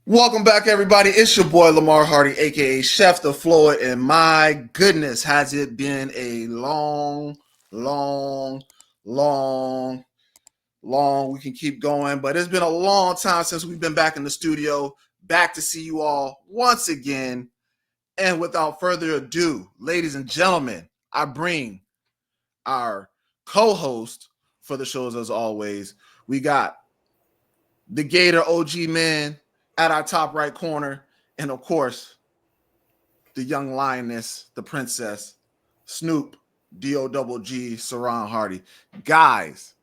Welcome back, everybody. It's your boy Lamar Hardy, aka Chef the Floyd, and my goodness, has it been a long, long. We can keep going, but it's been a long time since we've been back in the studio, back to see you all once again. And without further ado, ladies and gentlemen, I bring our co-host for the shows as always. We got the Gator OG man at our top right corner, and of course, the young lioness, the princess, Snoop, D-O-double-G, Saran Hardy. Guys,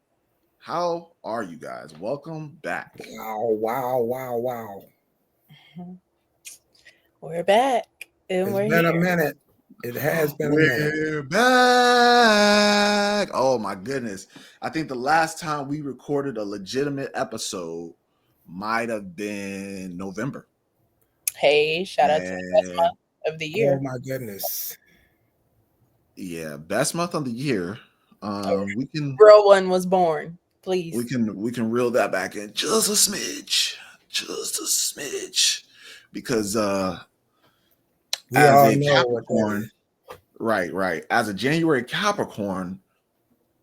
how are you guys? Welcome back. Wow. We're back. And It's we're been a here. minute. It has been a minute. We're back. Oh my goodness. I think the last time we recorded a legitimate episode might have been November. Hey, shout out to the best month of the year. Oh my goodness. Yeah, best month of the year. We can Real one was born. Please. we can reel that back in just a smidge, because We as all a know what that Capricorn, is. right, as a January Capricorn,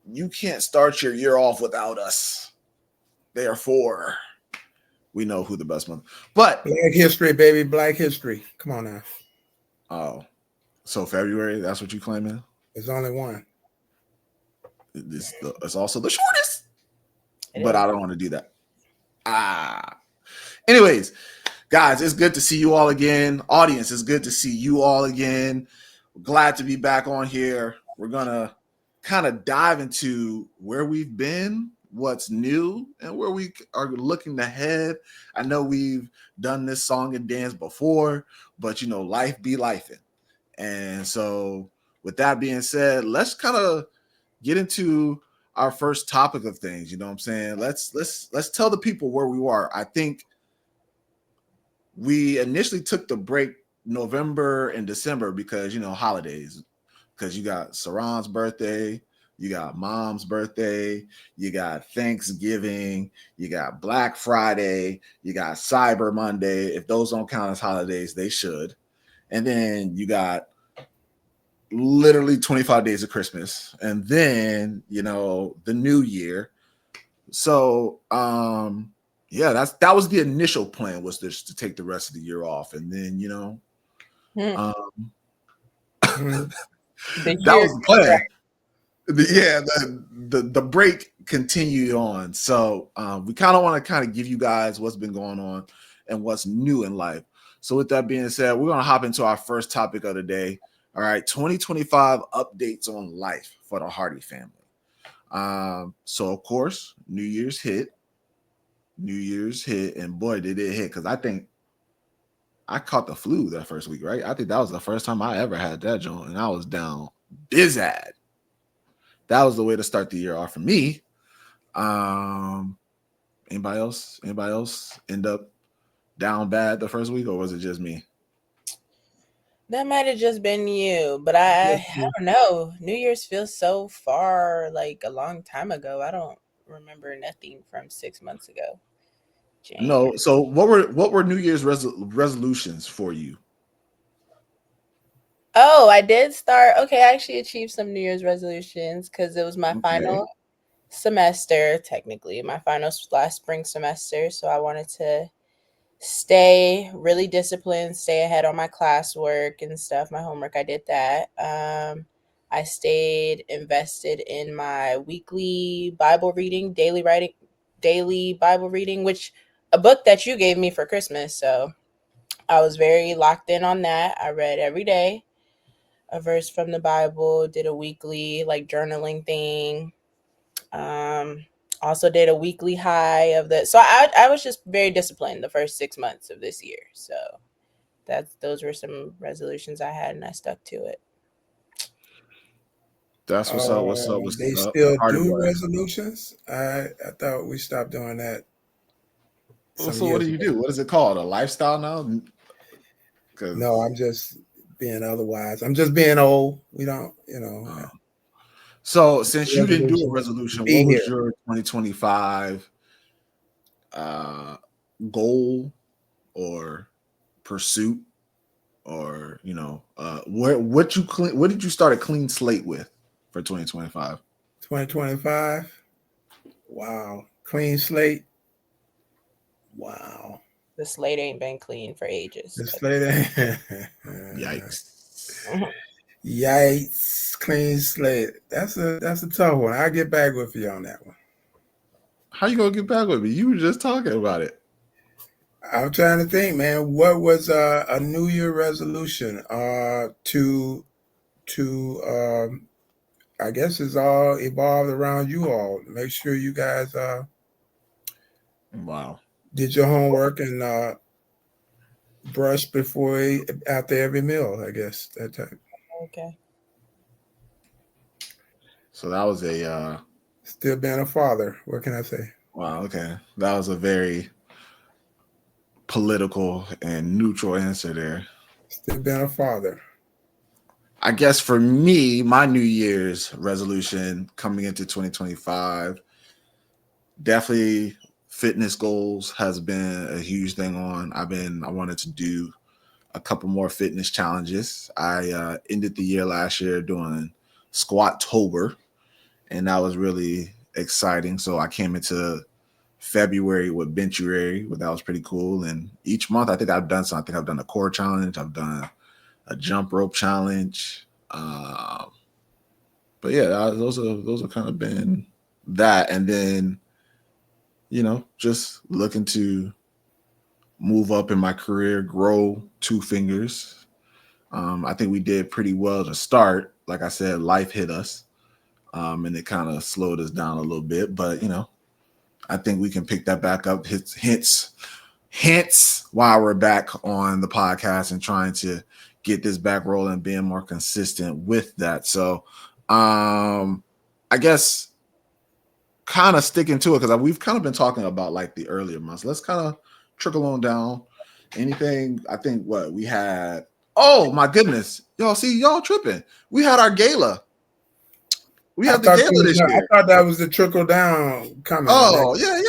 you can't start your year off without us. Therefore, we know who the best month. But Black history, baby. Black history. Come on now. oh, so February, that's what you claiming? There's only one. It's also the shortest. But is. I don't want to do that. Anyways, guys, it's good to see you all again. Audience, it's good to see you all again. Glad to be back on here. We're gonna kind of dive into where we've been, what's new, and where we are looking ahead. I know we've done this song and dance before, but life be lifing. And so, with that being said, let's kind of get into our first topic of things. You know what I'm saying? Let's tell the people where we were. I think we initially took the break November and December because holidays. Because you got Saran's birthday, you got Mom's birthday, you got Thanksgiving, you got Black Friday, you got Cyber Monday. If those don't count as holidays, they should. And then you got literally 25 days of Christmas, and then the new year. So yeah, that was the initial plan, was just to take the rest of the year off, and then that was the plan. The break continued on. So we kind of want to give you guys what's been going on and what's new in life. So with that being said, we're going to hop into our first topic of the day. All right, 2025 updates on life for the Hardy family. So of course, New Year's hit, and boy, did it hit, because I think I caught the flu that first week, right? I think that was the first time I ever had that joint, and I was down bizzad. That was the way to start the year off for me. Anybody else end up down bad the first week, or was it just me? That might have just been you, but I don't know. New Year's feels so far, like a long time ago. I don't remember nothing from 6 months ago. No. So what were New Year's resolutions for you? Oh, I did start. Okay, I actually achieved some New Year's resolutions because it was my final semester, technically, my final last spring semester. So I wanted to stay really disciplined, stay ahead on my classwork and stuff, my homework. I did that. I stayed invested in my weekly Bible reading, daily Bible reading, which a book that you gave me for Christmas. So I was very locked in on that. I read every day a verse from the Bible, did a weekly like journaling thing. Um, Also did a weekly high of the. So I was just very disciplined the first 6 months of this year. So those were some resolutions I had, and I stuck to it. That's what's up. What's up? They still do resolutions. I thought we stopped doing that. So what do you do? What is it called? A lifestyle now? No, I'm just being otherwise. I'm just being old. We don't, So since you didn't do a resolution, what was your 2025 goal or pursuit, or what did you start a clean slate with for 2025? 2025. Wow. Clean slate. Wow. The slate ain't been clean for ages. The slate ain't. Yikes. Yikes. Clean slate. That's a tough one. I'll get back with you on that one. How you gonna get back with me? You were just talking about it. I'm trying to think, man. What was a New Year resolution? To I guess it's all evolved around you all. Make sure you guys Wow. did your homework and brush after every meal. I guess that type. Okay. So that was a Still being a father. What can I say? wow. Okay, that was a very political and neutral answer there. Still being a father. I guess for me, my New Year's resolution coming into 2025, definitely fitness goals has been a huge thing I wanted to do a couple more fitness challenges. I ended the year last year doing Squat-tober, and that was really exciting. So I came into February with Benchuary, but that was pretty cool. And each month I think I've done something. I've done a core challenge, I've done a jump rope challenge. But yeah, those are kind of been that. And then, just looking to move up in my career, grow two fingers. I think we did pretty well to start. Like I said, life hit us, and it kind of slowed us down a little bit. But I think we can pick that back up. Hence why we're back on the podcast and trying to get this back rolling, being more consistent with that. So I guess kind of sticking to it, because we've kind of been talking about like the earlier months. Let's kind of trickle on down. Anything, I think what we had. Oh my goodness. Y'all tripping. We had our gala. We had the gala this year. I thought that was the trickle down coming. Oh, yeah.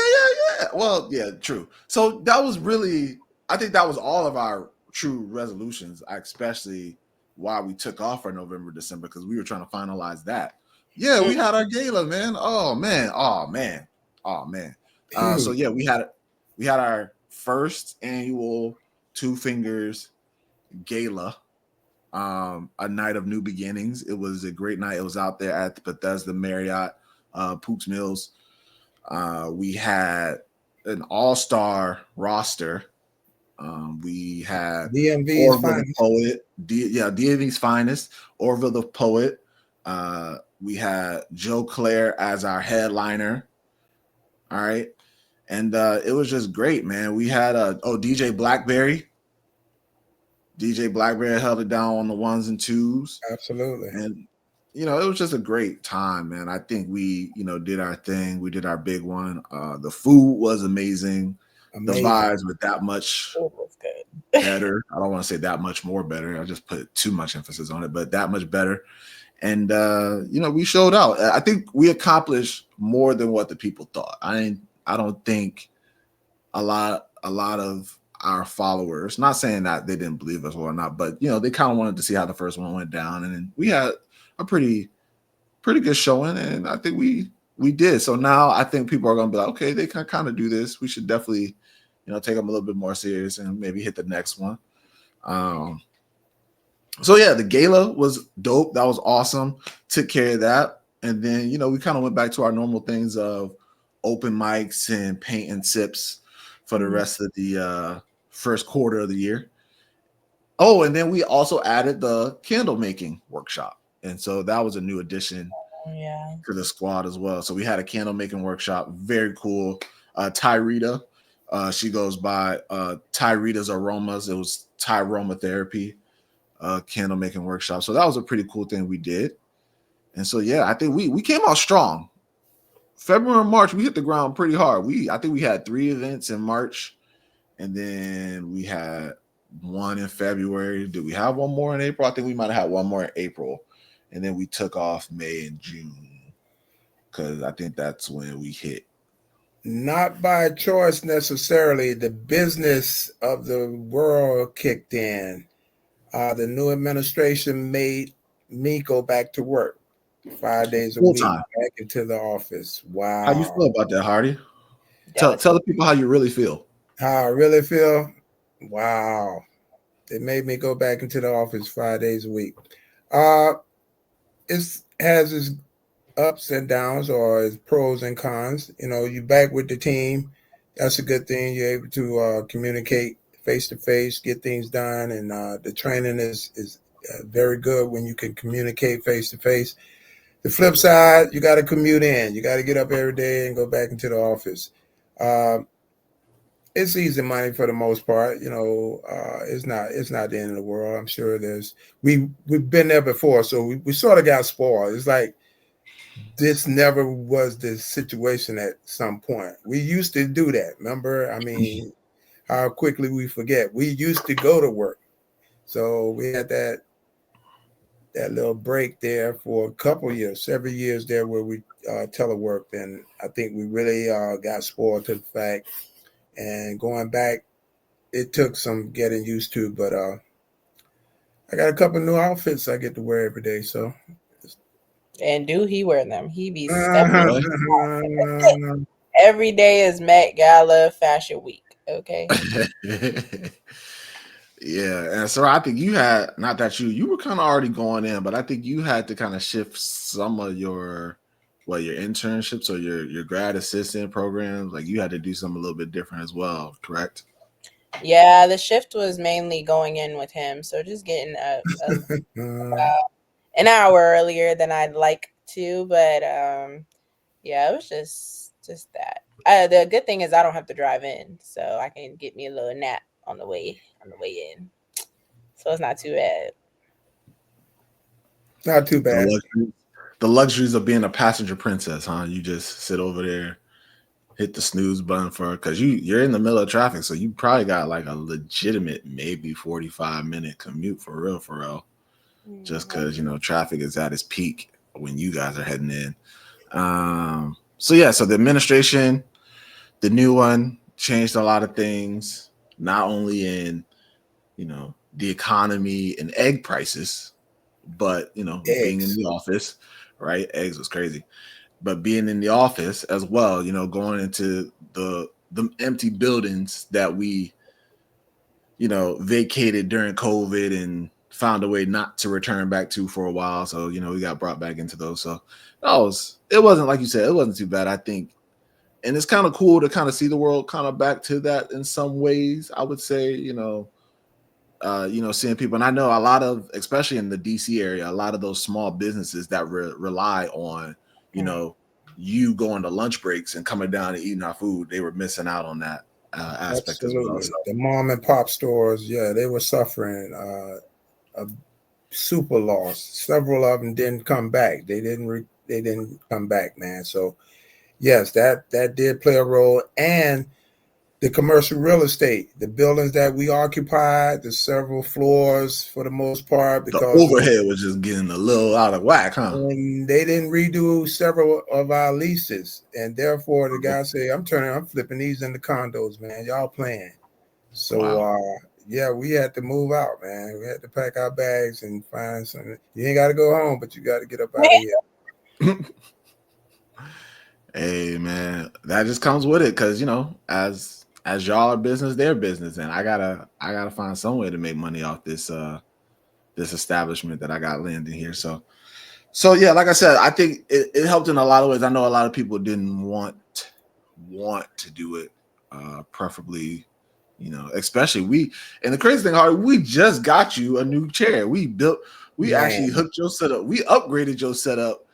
Well, yeah, true. So that was really, I think that was all of our true resolutions, especially why we took off for November, December, because we were trying to finalize that. Yeah, we had our gala, man. Oh man. So yeah, we had our first annual Two Fingers gala, a night of new beginnings. It was a great night. It was out there at the Bethesda Marriott, Poops Mills. We had an all-star roster. We had DMV's Orville the Poet, DMV's finest, Orville the Poet. We had Joe Claire as our headliner. All right. And it was just great, man. We had DJ Blackberry. DJ Blackberry held it down on the ones and twos. Absolutely. And it was just a great time, man. I think we, did our thing. We did our big one. The food was amazing. The vibes were that much better. I don't want to say that much more better. I just put too much emphasis on it, but that much better. And we showed out. I think we accomplished more than what the people thought. I don't think a lot of our followers, not saying that they didn't believe us or not, but they kind of wanted to see how the first one went down, and then we had a pretty good showing, and I think we did. So now I think people are going to be like, okay, they can kind of do this. We should definitely take them a little bit more serious and maybe hit the next one. So yeah, the gala was dope. That was awesome. Took care of that, and then we kind of went back to our normal things of open mics and paint and sips for the rest of the first quarter of the year. Oh, and then we also added the candle making workshop. And so that was a new addition to the squad as well. So we had a candle making workshop. Very cool. Tyrita, she goes by Tyrita's Aromas. It was Tyroma Therapy candle making workshop. So that was a pretty cool thing we did. And so, yeah, I think we came out strong. February and March, we hit the ground pretty hard. I think we had 3 events in March, and then we had one in February. Did we have one more in April? I think we might have had one more in April, and then we took off May and June, because I think that's when we hit Not by choice necessarily. The business of the world kicked in. The new administration made me go back to work 5 days a Full week, time. back into the office. How you Wow. feel about that, Hardy? Tell Devastating. the people how you really feel. How I really feel? Wow. They made me go back into the office 5 days a week. Uh, it has its ups and downs or its pros and cons. You know, you back with the team. That's a good thing. You're able to communicate face to face, get things done, and the training is very good when you can communicate face to face. The flip side, you got to commute in. You got to get up every day and go back into the office. Uh, it's easy money for the most part. You know, it's not the end of the world. I'm sure we've been there before, so we sort of got spoiled. It's like this never was the situation at some point. We used to do that. Remember? I mean, how quickly we forget. We used to go to work. So we had that little break there for a couple years, several years there where we teleworked, and I think we really got spoiled to the fact. And going back, it took some getting used to, but I got a couple new outfits I get to wear every day. So And do he wear them? He be stepping. Really? Every day is Met Gala Fashion Week. Okay. Yeah, and so I think you had not that you were kind of already going in, but I think you had to kind of shift some of your your internships or your grad assistant programs. Like you had to do something a little bit different as well, correct? Yeah, the shift was mainly going in with him, so just getting an hour earlier than I'd like to, but yeah, it was just that. The good thing is I don't have to drive in, so I can get me a little nap on the way in. So it's not too bad. Not too The bad. luxuries, the luxuries of being a passenger princess, huh? You just sit over there, hit the snooze button for because you're in the middle of traffic, so you probably got like a legitimate maybe 45-minute commute for real, for real. Just because traffic is at its peak when you guys are heading in. So yeah, so the administration, the new one, changed a lot of things, not only in the economy and egg prices, but being in Eggs. the office, right? Eggs was crazy, but being in the office as well, going into the empty buildings that we vacated during COVID and found a way not to return back to for a while. So, we got brought back into those. So it wasn't like you said, it wasn't too bad, I think. And it's kind of cool to kind of see the world kind of back to that in some ways, I would say, seeing people. And I know a lot of, especially in the DC area, a lot of those small businesses that rely on, you going to lunch breaks and coming down and eating our food, they were missing out on that aspect as well. Absolutely. So, The mom and pop stores, yeah, they were suffering a super loss. Several of them didn't come back. They didn't come back, man. So yes, that did play a role. And the commercial real estate, the buildings that we occupied, the several floors for the most part, the because overhead was just getting a little out of whack, huh? and they didn't redo several of our leases, and therefore the guy said, I'm flipping these into condos, man. Y'all playing." So Wow. yeah, we had to move out, man. We had to pack our bags and find something. You ain't got to go home, but you got to get up out of here. Hey man, that just comes with it because as y'all are business, they're business, and I gotta find some way to make money off this establishment that I got landing here. So yeah, like I said, I think it helped in a lot of ways. I know a lot of people didn't want to do it, preferably, especially we. And the crazy thing, Harvey, we just got you a new chair. We actually Man, hooked your setup. We upgraded your setup,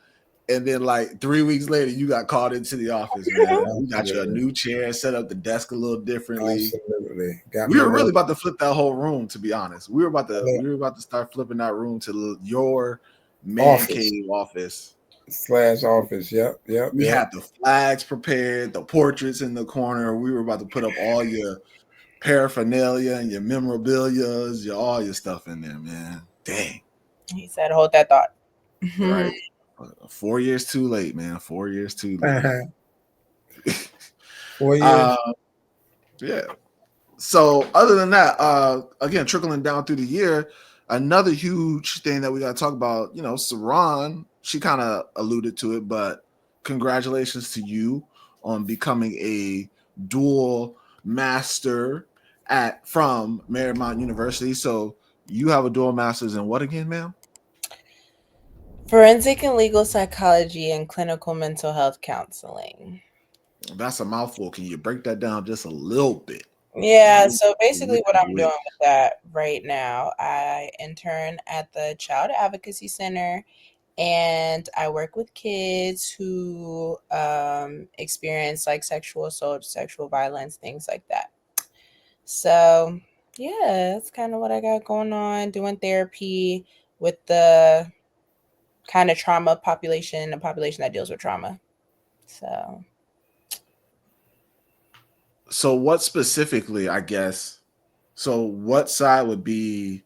and then like 3 weeks later, you got called into the office, man. We got you a absolutely, new chair, set up the desk a little differently. absolutely. Got We me a were little really about to flip that whole room, to be honest. We were about to start flipping that room to your man office cave office. slash office. Yep, yep, We yep. had the flags prepared, the portraits in the corner. We were about to put up all your paraphernalia and your memorabilia, all your stuff in there, man. Dang. He said, "Hold that thought." Right. 4 years too late, man. 4 years too late. 4 years. Yeah. So other than that, again, trickling down through the year, another huge thing that we got to talk about, Saran, she kind of alluded to it, but congratulations to you on becoming a dual master from Marymount University. So you have a dual master's in what again, ma'am? Forensic and legal psychology and clinical mental health counseling. That's a mouthful. Can you break that down just a little bit? Yeah, so basically what I'm doing Which with that right now, I intern at the Child Advocacy Center and I work with kids who experience like sexual assault, sexual violence, things like that. So, yeah, that's kind of what I got going on, doing therapy with the kind of trauma population, a population that deals with trauma. So what specifically, I guess, so what side would be,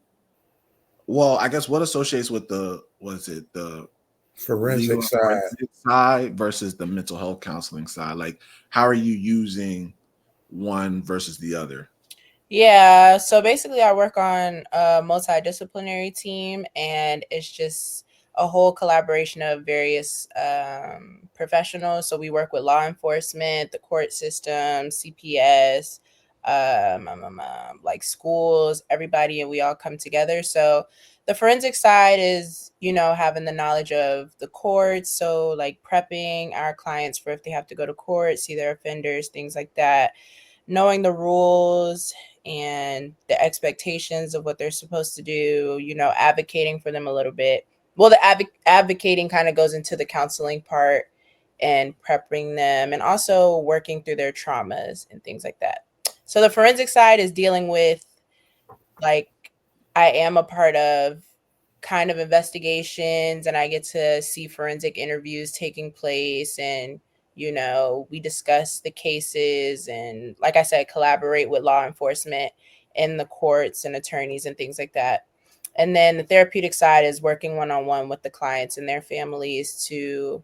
well, I guess what associates with the Forensic legal and side. forensic side versus the mental health counseling side? Like, how are you using one versus the other? Yeah, so basically, I work on a multidisciplinary team, and it's just a whole collaboration of various professionals. So we work with law enforcement, the court system, CPS, like schools, everybody, and we all come together. So the forensic side is, having the knowledge of the courts. So like prepping our clients for if they have to go to court, see their offenders, things like that, knowing the rules and the expectations of what they're supposed to do, advocating for them a little bit. Well, the advocating kind of goes into the counseling part and prepping them and also working through their traumas and things like that. So the forensic side is dealing with, like, I am a part of kind of investigations and I get to see forensic interviews taking place, and we discuss the cases and, like I said, collaborate with law enforcement and the courts and attorneys and things like that. And then the therapeutic side is working one-on-one with the clients and their families to,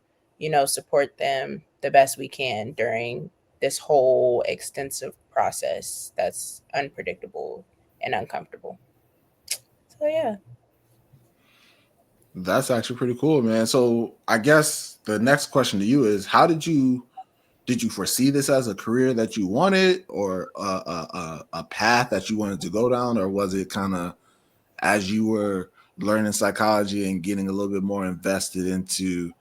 support them the best we can during this whole extensive process that's unpredictable and uncomfortable. So yeah. That's actually pretty cool, man. So I guess the next question to you is, how did you foresee this as a career that you wanted, or a path that you wanted to go down, or was it kind of as you were learning psychology and getting a little bit more invested into,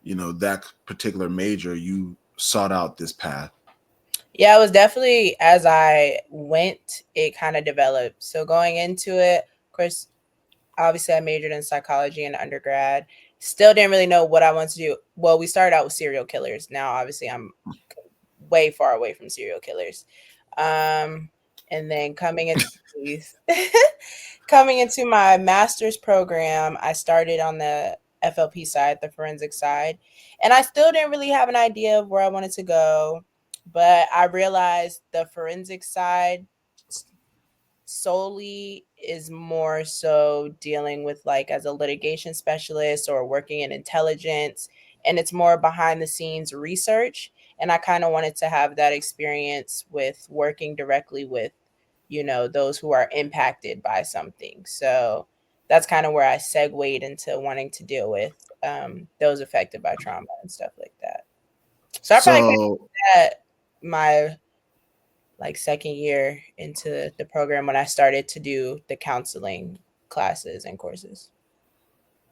that particular major, you sought out this path? Yeah, it was definitely as I went, it kind of developed. So going into it, of course, obviously I majored in psychology in undergrad. Still didn't really know what I wanted to do. Well, we started out with serial killers. Now, obviously, I'm way far away from serial killers. And then coming into coming into my master's program, I started on the FLP side, the forensic side, and I still didn't really have an idea of where I wanted to go, but I realized the forensic side solely is more so dealing with, like, as a litigation specialist or working in intelligence, and it's more behind the scenes research, and I kind of wanted to have that experience with working directly with those who are impacted by something. So that's kind of where I segued into wanting to deal with those affected by trauma and stuff like that. So I probably came So at my like second year into the program when I started to do the counseling classes and courses.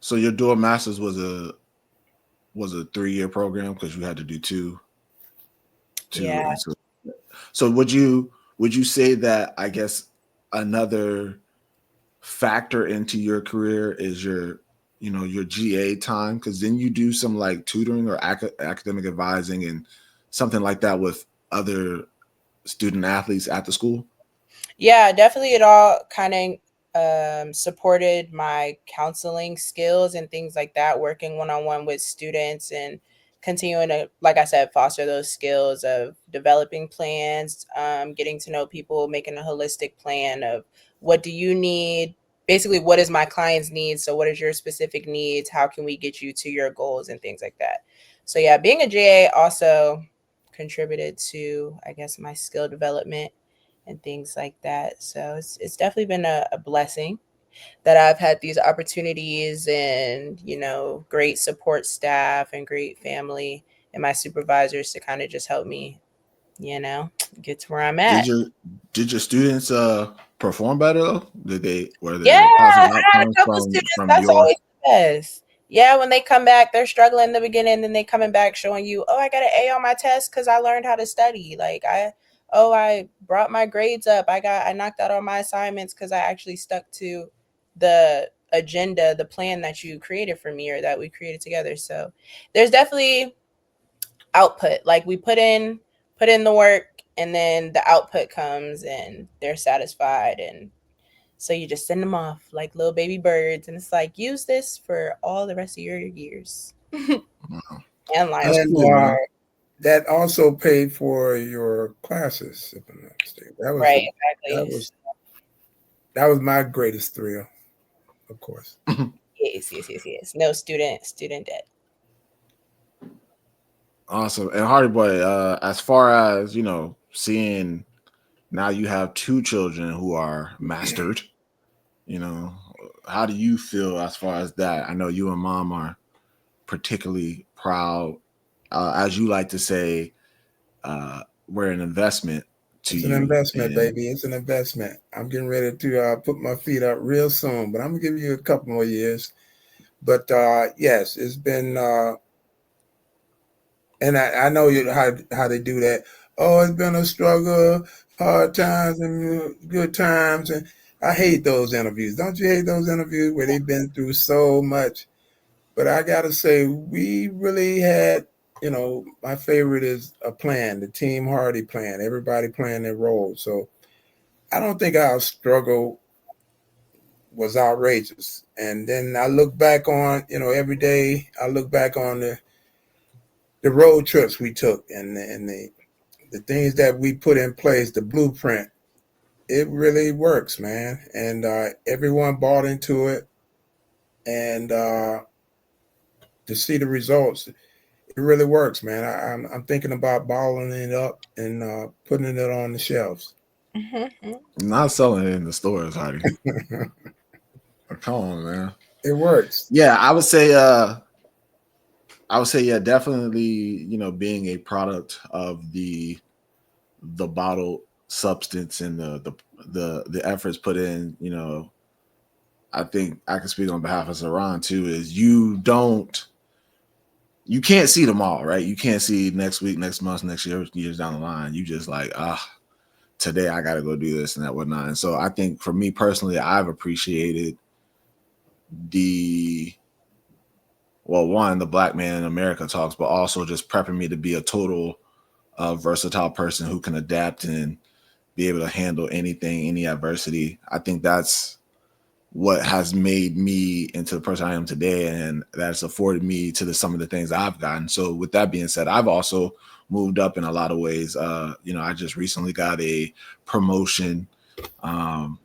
so your dual masters was a 3-year program because you had to do two Yeah. and so would you say that, I guess, another factor into your career is your GA time, because then you do some like tutoring or academic advising and something like that with other student athletes at the school? Yeah, definitely. It all kind of supported my counseling skills and things like that, working one on one with students and continuing to, like I said, foster those skills of developing plans, getting to know people, making a holistic plan of what do you need? Basically, what is my client's needs? So, what is your specific needs? How can we get you to your goals and things like that? So, yeah, being a GA also contributed to, I guess, my skill development and things like that. So it's definitely been a blessing that I've had these opportunities and, great support staff and great family and my supervisors to kind of just help me, get to where I'm at. Did your students perform better though? Were Yeah, there positive I had a outcomes couple students. from That's your? always the best. Yeah, when they come back, they're struggling in the beginning, then they coming back showing you, oh, I got an A on my test because I learned how to study. I brought my grades up. I knocked out all my assignments because I actually stuck to the agenda, the plan that you created for me or that we created together. So there's definitely output. Like we put in the work, and then the output comes and they're satisfied, and so you just send them off like little baby birds, and it's like, use this for all the rest of your years and That's life. And cool, man. that also paid for your classes, if I'm not mistaken. Right, That exactly. was that was my greatest thrill, of course. Yes. No student debt. Awesome. And Hardy Boy, as far as seeing now you have two children who are mastered, how do you feel as far as that? I know you and mom are particularly proud, as you like to say, we're an investment to It's an you. investment, And baby. It's an investment. I'm getting ready to put my feet up real soon, but I'm gonna give you a couple more years. But yes, it's been, and I know how they do that. Oh, it's been a struggle, hard times and good times, and I hate those interviews. Don't you hate those interviews where they've been through so much? But I gotta say, we really had, my favorite is a plan, the Team Hardy plan. Everybody playing their role. So I don't think our struggle was outrageous. And then I look back on, every day I look back on the road trips we took and the things that we put in place, the blueprint. It really works, man. And everyone bought into it. And to see the results, it really works, man. I'm thinking about bottling it up and putting it on the shelves. Mm-hmm. not selling it in the stores, Hardy. Come on, man. It works. Yeah, I would say, yeah, definitely, being a product of the bottled substance and the efforts put in, I think I can speak on behalf of Saran too, is you can't see them all, right? You can't see next week, next month, next year, years down the line. You just like, today I gotta go do this and that whatnot. And so I think for me personally, I've appreciated the black man in America talks, but also just prepping me to be a total versatile person who can adapt and be able to handle anything, any adversity. I think that's what has made me into the person I am today, and that's afforded me to some of the things I've gotten. So with that being said, I've also moved up in a lot of ways. I just recently got a promotion at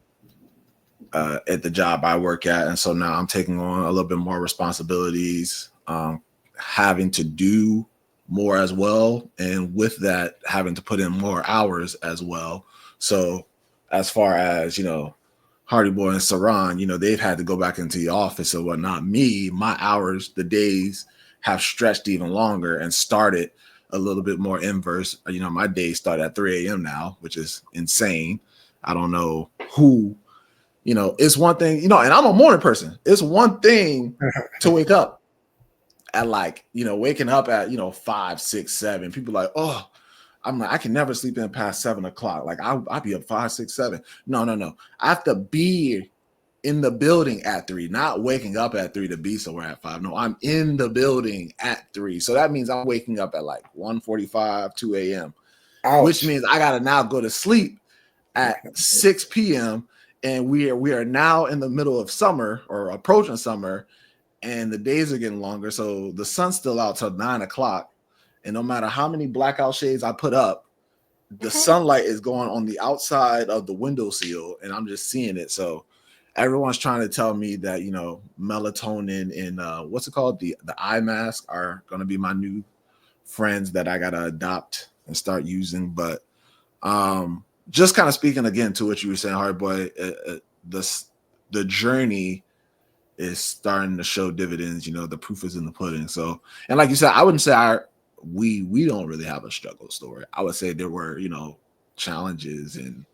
the job I work at, and so now I'm taking on a little bit more responsibilities, having to do more as well, and with that, having to put in more hours as well. So as far as Hardy Boy and Saran, they've had to go back into the office and whatnot. Me, my hours, the days have stretched even longer and started a little bit more inverse. My days start at 3 a.m. now, which is insane. I don't know who, it's one thing, and I'm a morning person. It's one thing to wake up at waking up at, 5, 6, 7. People are like, oh, I'm like, I can never sleep in past 7 o'clock. Like I'll be up 5, 6, 7. No. I have to be in the building at 3, not waking up at 3 to be somewhere at 5. No, I'm in the building at 3. So that means I'm waking up at like 1:45, 2 a.m., which Ouch. means I got to now go to sleep at 6 p.m. And we are now in the middle of summer or approaching summer, and the days are getting longer. So the sun's still out till 9 o'clock. And no matter how many blackout shades I put up, the sunlight is going on the outside of the windowsill, and I'm just seeing it. So everyone's trying to tell me that melatonin and what's it called, the eye mask are going to be my new friends that I gotta adopt and start using. But just kind of speaking again to what you were saying, Hardboy, the journey is starting to show dividends. The proof is in the pudding. So, and like you said, I wouldn't say we don't really have a struggle story. I would say there were, challenges and,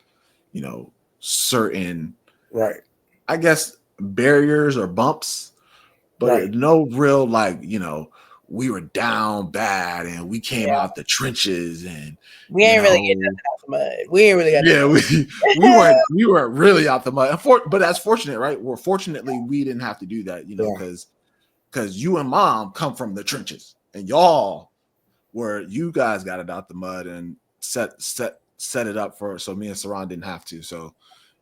certain, right, I guess, barriers or bumps, but no real, we were down bad and we came out the trenches and we ain't really getting nothing out the mud. We ain't really got we weren't really out the mud. But that's fortunate, right? Well, fortunately, we didn't have to do that, because you and Mom come from the trenches, and you guys got it out the mud and set it up so me and Saran didn't have to. So,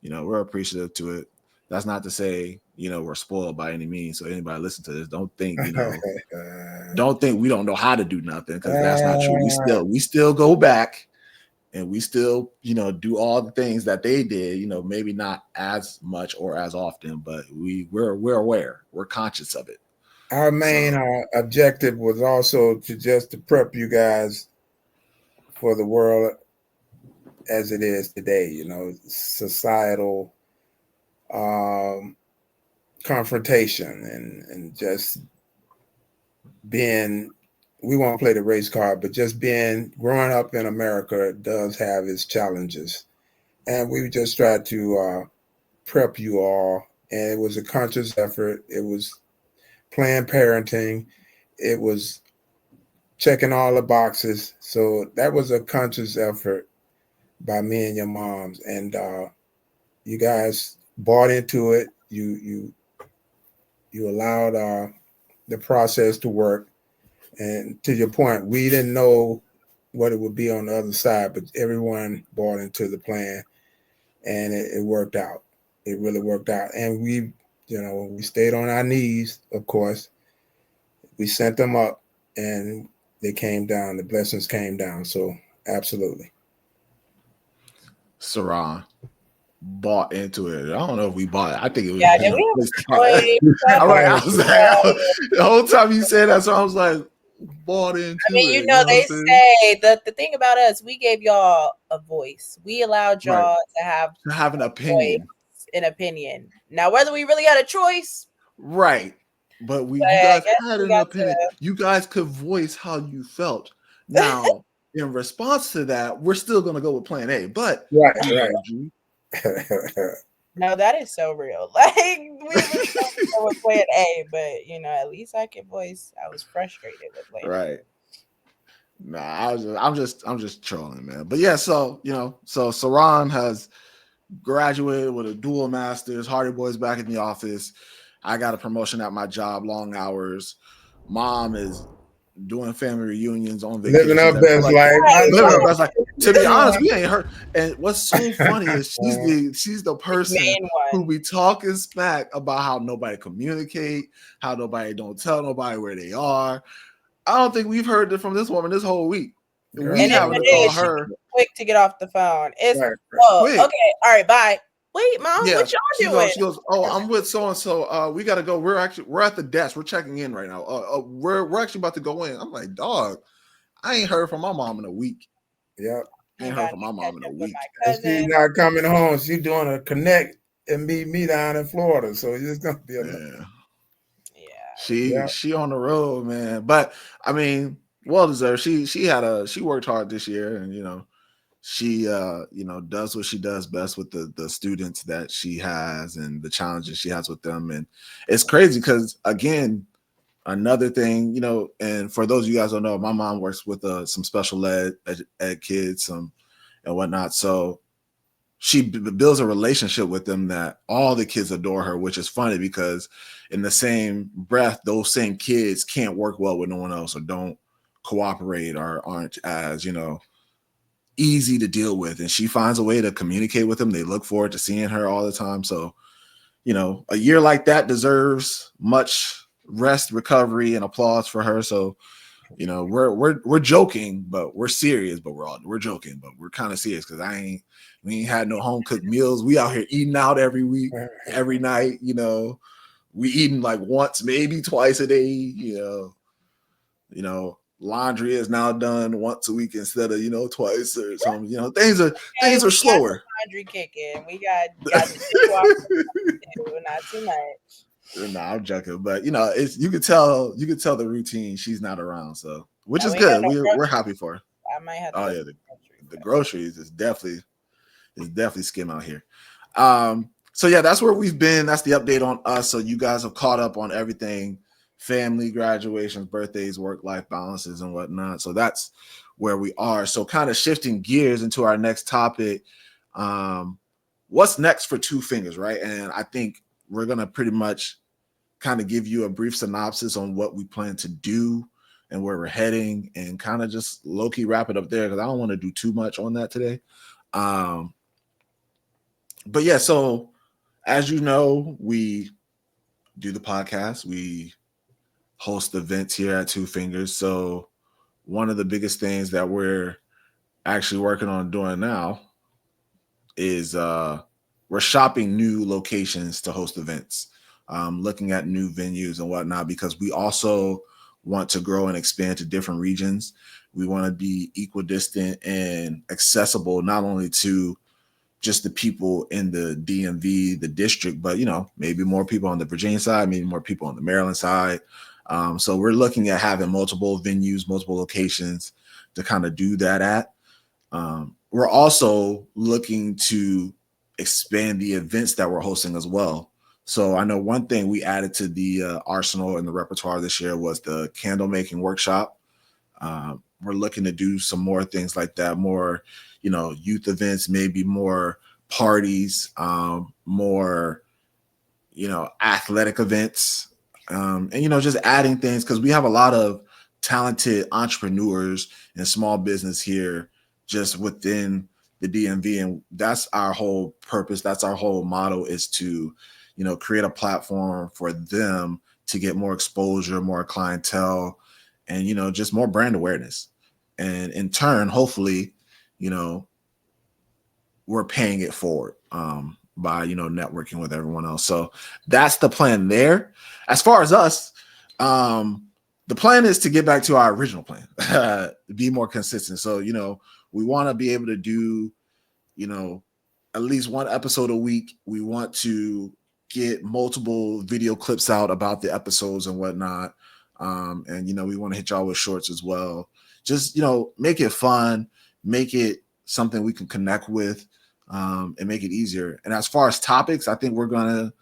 we're appreciative to it. That's not to say, we're spoiled by any means. So anybody listen to this, don't think, don't think we don't know how to do nothing, because that's not true. We still go back and we still, do all the things that they did, maybe not as much or as often, but we're aware, we're conscious of it. Our main objective was also to prep you guys for the world as it is today, societal confrontation and just being, we won't play the race card, but just growing up in America does have its challenges. And we just tried to prep you all. And it was a conscious effort. It was planned parenting. It was checking all the boxes. So that was a conscious effort by me and your moms. And you guys bought into it. You allowed the process to work. And to your point, we didn't know what it would be on the other side, but everyone bought into the plan, and it worked out. It really worked out. And we stayed on our knees, of course. We sent them up, and they came down. The blessings came down. So absolutely. Saran bought into it. I don't know if we bought it. I think it was. Yeah, the whole time you said that, so I was like, bought into it. I mean, they say that the thing about us, we gave y'all a voice. We allowed y'all to have an opinion. Now, whether we really had a choice, right? But you guys had an opinion. You guys could voice how you felt. Now, in response to that, we're still going to go with Plan A. But no, that is so real. Like, we were with Plan A, but at least I could voice. I was frustrated with Plan A. Right. Nah, I'm just trolling, man. But yeah, so so Saran has graduated with a dual master's. Hardy Boy's back in the office. I got a promotion at my job, long hours. Mom is doing family reunions on vacation. Living her best life. To be honest, we ain't heard. And what's so funny is she's the person who be talking smack about how nobody communicate, how nobody don't tell nobody where they are. I don't think we've heard it from this woman this whole week. We having to call her quick to get off the phone. It's okay. All right, bye. Wait, Mom, what y'all doing? She goes, I'm with so and so. We gotta go. We're at the desk. We're checking in right now. We're actually about to go in. I'm like, dog, I ain't heard from my mom in a week. Yep. I ain't heard from my mom in a week. She's not coming home. She's doing a connect and meet me down in Florida. So it's gonna be She on the road, man. But I mean, well deserved. She worked hard this year, and she does what she does best with the students that she has and the challenges she has with them. And it's crazy because, again, another thing, and for those of you guys who don't know, my mom works with some special ed kids and whatnot. So she builds a relationship with them that all the kids adore her, which is funny because in the same breath, those same kids can't work well with no one else or don't cooperate or aren't as, easy to deal with. And she finds a way to communicate with them. They look forward to seeing her all the time. So, a year like that deserves much rest, recovery, and applause for her. So, we're joking, but we're serious, but we're joking, but we're kind of serious because we ain't had no home cooked meals. We out here eating out every week, every night, we eating like once, maybe twice a day, laundry is now done once a week instead of twice or something. Things are Hey, we slower. got the laundry kicking. We got the dishwasher too, not too much. No, I'm joking, but it's you could tell the routine. She's not around, so which And is we got good. no We're groceries. happy for her. I might have to Oh go yeah, to the the grocery. groceries is definitely skim out here. So yeah, that's where we've been. That's the update on us. So you guys have caught up on everything: family, graduations, birthdays, work-life balances, and whatnot. So that's where we are. So kind of shifting gears into our next topic. What's next for Two Fingers, right? And I think we're gonna pretty much kind of give you a brief synopsis on what we plan to do and where we're heading, and kind of just low-key wrap it up there because I don't want to do too much on that today. But yeah, so as you know, we do the podcast, we host events here at Two Fingers. So one of the biggest things that we're actually working on doing now is we're shopping new locations to host events, looking at new venues and whatnot, because we also want to grow and expand to different regions. We want to be equidistant and accessible, not only to just the people in the DMV, the district, but maybe more people on the Virginia side, maybe more people on the Maryland side. So we're looking at having multiple venues, multiple locations to kind of do that at. We're also looking to expand the events that we're hosting as well. So I know one thing we added to the arsenal and the repertoire this year was the candle making workshop. We're looking to do some more things like that, more, youth events, maybe more parties, more, athletic events, and, just adding things because we have a lot of talented entrepreneurs and small business here just within the DMV. And that's our whole purpose. That's our whole motto, is to, create a platform for them to get more exposure, more clientele, and, just more brand awareness. And in turn, hopefully, we're paying it forward by, networking with everyone else. So that's the plan there. As far as us, the plan is to get back to our original plan, be more consistent. So, we want to be able to do, at least one episode a week. We want to get multiple video clips out about the episodes and whatnot. And, we want to hit y'all with shorts as well. Just, make it fun, make it something we can connect with, and make it easier. And as far as topics, I think we're gonna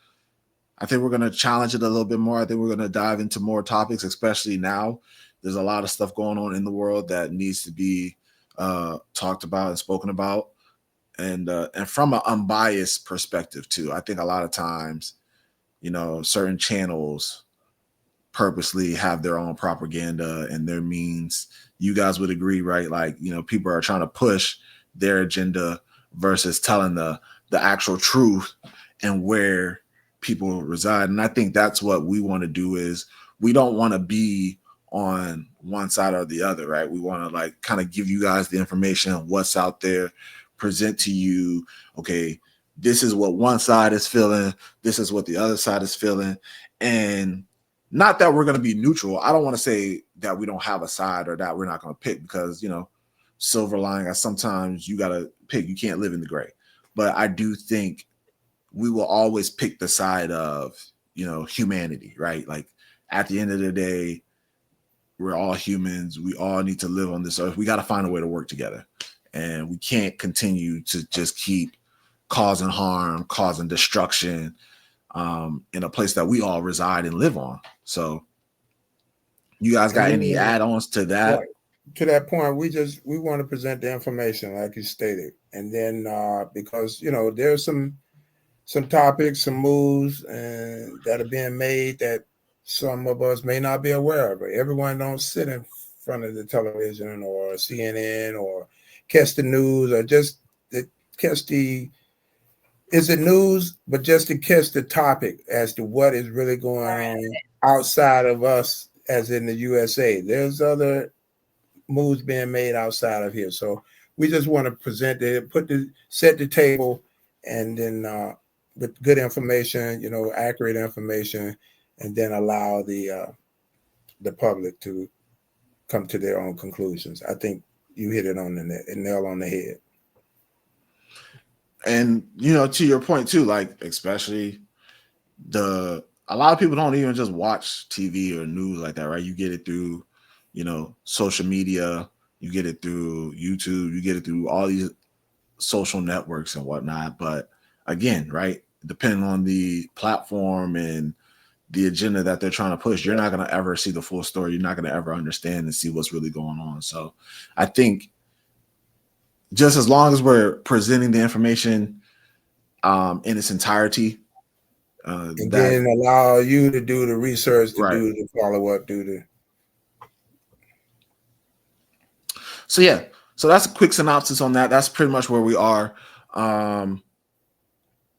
challenge it a little bit more. I think we're gonna dive into more topics, especially now. There's a lot of stuff going on in the world that needs to be talked about and spoken about, and from an unbiased perspective too. I think a lot of times, certain channels purposely have their own propaganda and their means. You guys would agree, right? Like, people are trying to push their agenda versus telling the actual truth and where people reside. And I think that's what we want to do. Is we don't want to be on one side or the other, right? We want to like kind of give you guys the information on what's out there, present to you, okay, this is what one side is feeling, this is what the other side is feeling. And not that we're going to be neutral. I don't want to say that we don't have a side or that we're not going to pick, because, silver lining, sometimes you got to pick. You can't live in the gray. But I do think we will always pick the side of, humanity, right? Like at the end of the day, we're all humans. We all need to live on this earth. We got to find a way to work together. And we can't continue to just keep causing harm, causing destruction, in a place that we all reside and live on. So you guys got any add-ons to that? Right. To that point, we want to present the information like you stated. And then because, there's some topics, some moves that are being made that some of us may not be aware of. But everyone don't sit in front of the television or CNN or catch the news or just catch is it news, but just to catch the topic as to what is really going on outside of us, as in the USA. There's other moves being made outside of here. So we just want to present it, set the table, and then with good information, accurate information, and then allow the public to come to their own conclusions. I think you hit it on the nail on the head. And to your point too, like especially a lot of people don't even just watch TV or news like that, right? You get it through, social media, you get it through YouTube, you get it through all these social networks and whatnot. But again, right, depending on the platform and the agenda that they're trying to push, you're not going to ever see the full story. You're not going to ever understand and see what's really going on. So I think just as long as we're presenting the information in its entirety, and then allow you to do the research, to do the follow-up, So that's a quick synopsis on that. That's pretty much where we are. I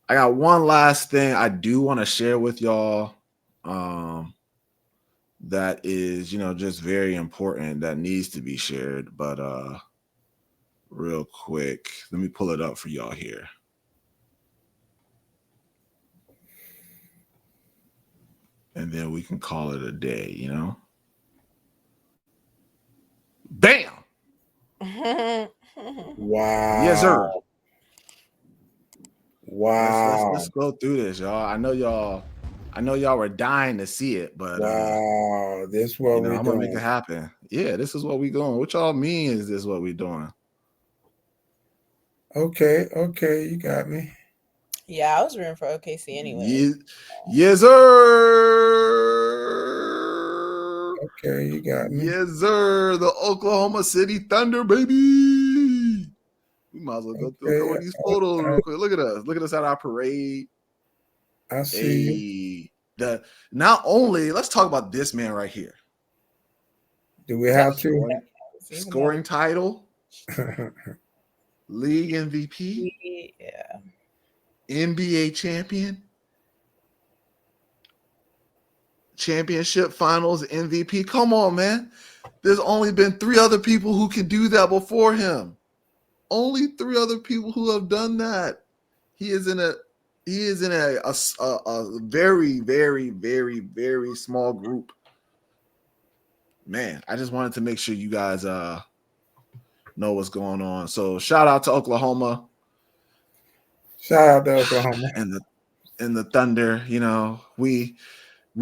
got one last thing I do want to share with y'all that is, just very important, that needs to be shared. But real quick, let me pull it up for y'all here. And then we can call it a day, Bam! Wow. Yes, sir. Wow. Let's go through this, y'all. I know y'all were dying to see it, but wow, this is what we're doing. I'm gonna make it happen. Yeah, this is what we doing. What y'all mean is this what we doing? Okay, you got me. Yeah, I was rooting for OKC anyway. Yes, sir. Okay, you got me. Yes, sir. The Oklahoma City Thunder, baby. We might as well go through a couple of these photos real quick. Look at us. Look at us at our parade. I see you. Not only, let's talk about this man right here. Do we have to? Scoring title. League MVP. Yeah. NBA champion. Championship finals MVP. Come on, man. There's only been 3 other people who can do that before him. Only 3 other people who have done that. He is in a very, very, very, very small group. Man, I just wanted to make sure you guys know what's going on. So shout out to Oklahoma. Shout out to Oklahoma. And the Thunder, we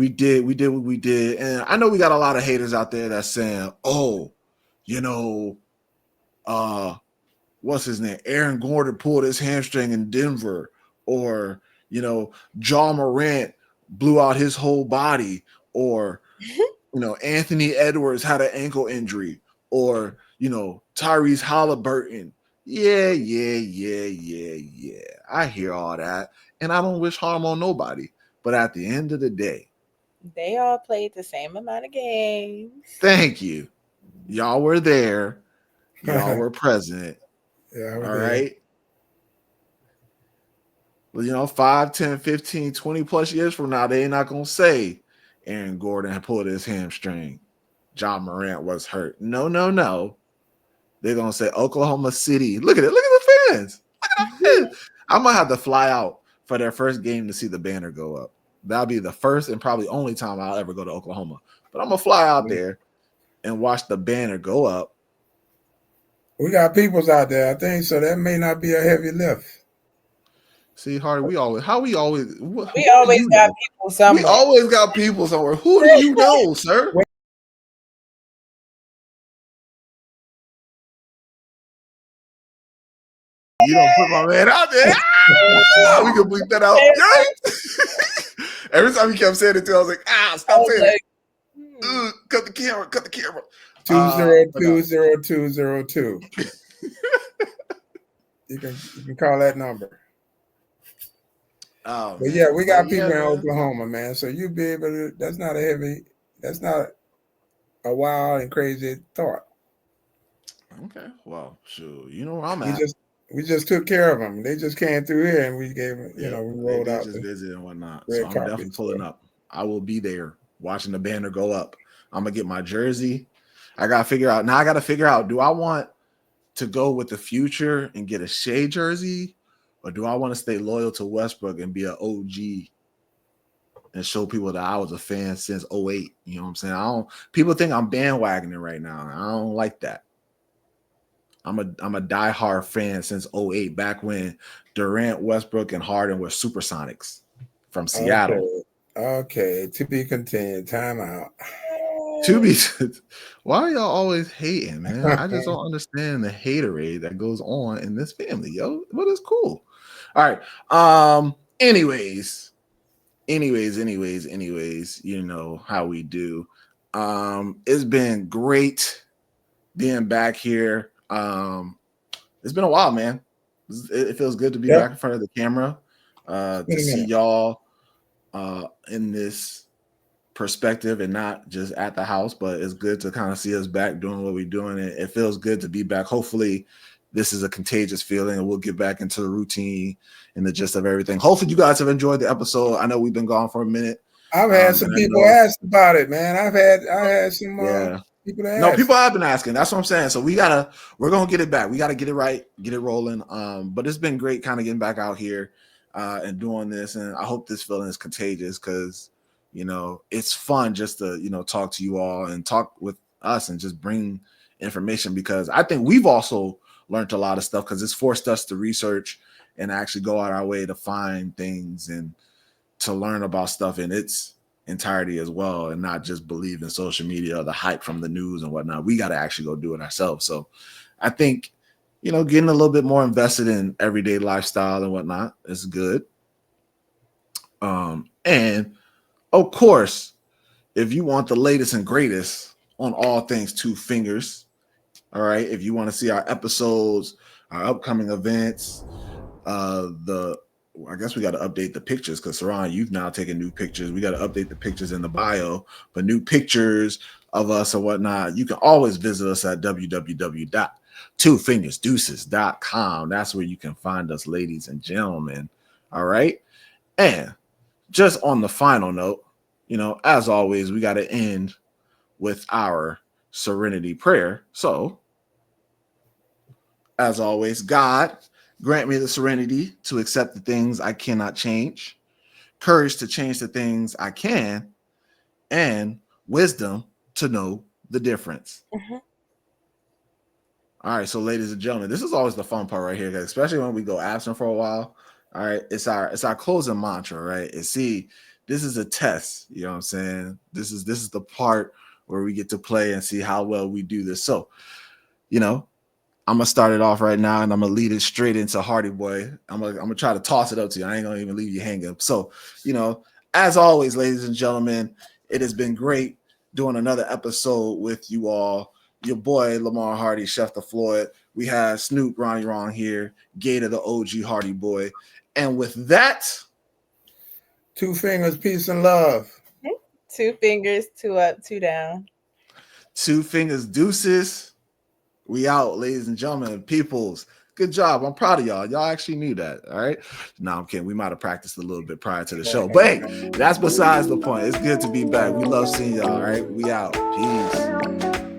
did what we did. And I know we got a lot of haters out there that's saying, what's his name? Aaron Gordon pulled his hamstring in Denver, or Ja Morant blew out his whole body, or Anthony Edwards had an ankle injury, or Tyrese Halliburton. Yeah. I hear all that, and I don't wish harm on nobody. But at the end of the day, they all played the same amount of games. Thank you. Y'all were there. Y'all were present. Yeah, all right. Well, 5, 10, 15, 20 plus years from now, they ain't not going to say Aaron Gordon had pulled his hamstring. Ja Morant was hurt. No. They're going to say Oklahoma City. Look at it. Look at the fans. Look at the fans. I'm going to have to fly out for their first game to see the banner go up. That'll be the first and probably only time I'll ever go to Oklahoma. But I'm going to fly out there and watch the banner go up. We got peoples out there, I think, so that may not be a heavy lift. See, Hardy, we always got people somewhere. We always got people somewhere. Who do you know, sir? You don't put my man out there. We can bleep that out. Every time he kept saying it too, I was like, stop saying it. Cut the camera. 2020202. You can call that number. Oh, but yeah, we got people in Oklahoma, man. So you be able to. That's not a wild and crazy thought. Okay, well, sure. You know where I'm at. We just took care of them. They just came through here, and we gave them. We rolled out. Just visit and whatnot. So I'm definitely pulling up. I will be there watching the banner go up. I'm gonna get my jersey. I gotta figure out. Now I gotta figure out. Do I want to go with the future and get a Shea jersey, or do I want to stay loyal to Westbrook and be an OG and show people that I was a fan since '08. You know what I'm saying? People think I'm bandwagoning right now. I don't like that. I'm a diehard fan since '08, back when Durant, Westbrook, and Harden were supersonics from Seattle. Okay. To be continued. Time out. To be, why are y'all always hating, man? I just don't understand the haterade that goes on in this family, yo. But it's cool. All right. Anyways, you know how we do. It's been great being back here. It's been a while, man. It feels good to be back in front of the camera, to see y'all in this perspective and not just at the house, but it's good to kind of see us back doing what we're doing. It feels good to be back. Hopefully this is a contagious feeling and we'll get back into the routine and the gist of everything. Hopefully you guys have enjoyed the episode. I know we've been gone for a minute. I've had some people ask about it, man. I had some people that ask. People have been asking. That's what I'm saying. So we're gonna get it back. We got to get it right, get it rolling. But it's been great kind of getting back out here and doing this. And I hope this feeling is contagious, because you know, it's fun just to, you know, talk to you all and talk with us and just bring information, because I think we've also learned a lot of stuff, because it's forced us to research and actually go out our way to find things and to learn about stuff in its entirety as well, and not just believe in social media or the hype from the news and whatnot. We got to actually go do it ourselves. So I think, you know, getting a little bit more invested in everyday lifestyle and whatnot is good. And of course, if you want the latest and greatest on all things Two Fingers, all right, if you want to see our episodes, our upcoming events, I guess we got to update the pictures, because Saran, you've now taken new pictures. We got to update the pictures in the bio, but new pictures of us or whatnot. You can always visit us at www.twofingersdeuces.com. That's where you can find us, ladies and gentlemen. All right. And just on the final note, you know, as always, we got to end with our serenity prayer. So, as always, God, grant me the serenity to accept the things I cannot change, courage to change the things I can, and wisdom to know the difference. Mm-hmm. All right, so ladies and gentlemen, this is always the fun part right here, especially when we go absent for a while. All right, it's our closing mantra, right? And see, this is a test, you know what I'm saying? This is the part where we get to play and see how well we do this. So, you know, I'm gonna start it off right now, and I'm gonna lead it straight into Hardy Boy. I'm gonna try to toss it up to you. I ain't gonna even leave you hanging. So, you know, as always, ladies and gentlemen, it has been great doing another episode with you all. Your boy Lamar Hardy, Chef the Floyd. We have Snoop Ronnie Ron here, Gator the OG Hardy Boy, and with that, Two fingers, peace and love. Two fingers, two up, two down. Two fingers, deuces. We out, ladies and gentlemen, peoples. Good job. I'm proud of y'all. Y'all actually knew that. All right. No, I'm kidding. We might have practiced a little bit prior to the show. But hey, that's besides the point. It's good to be back. We love seeing y'all. All right. We out. Peace.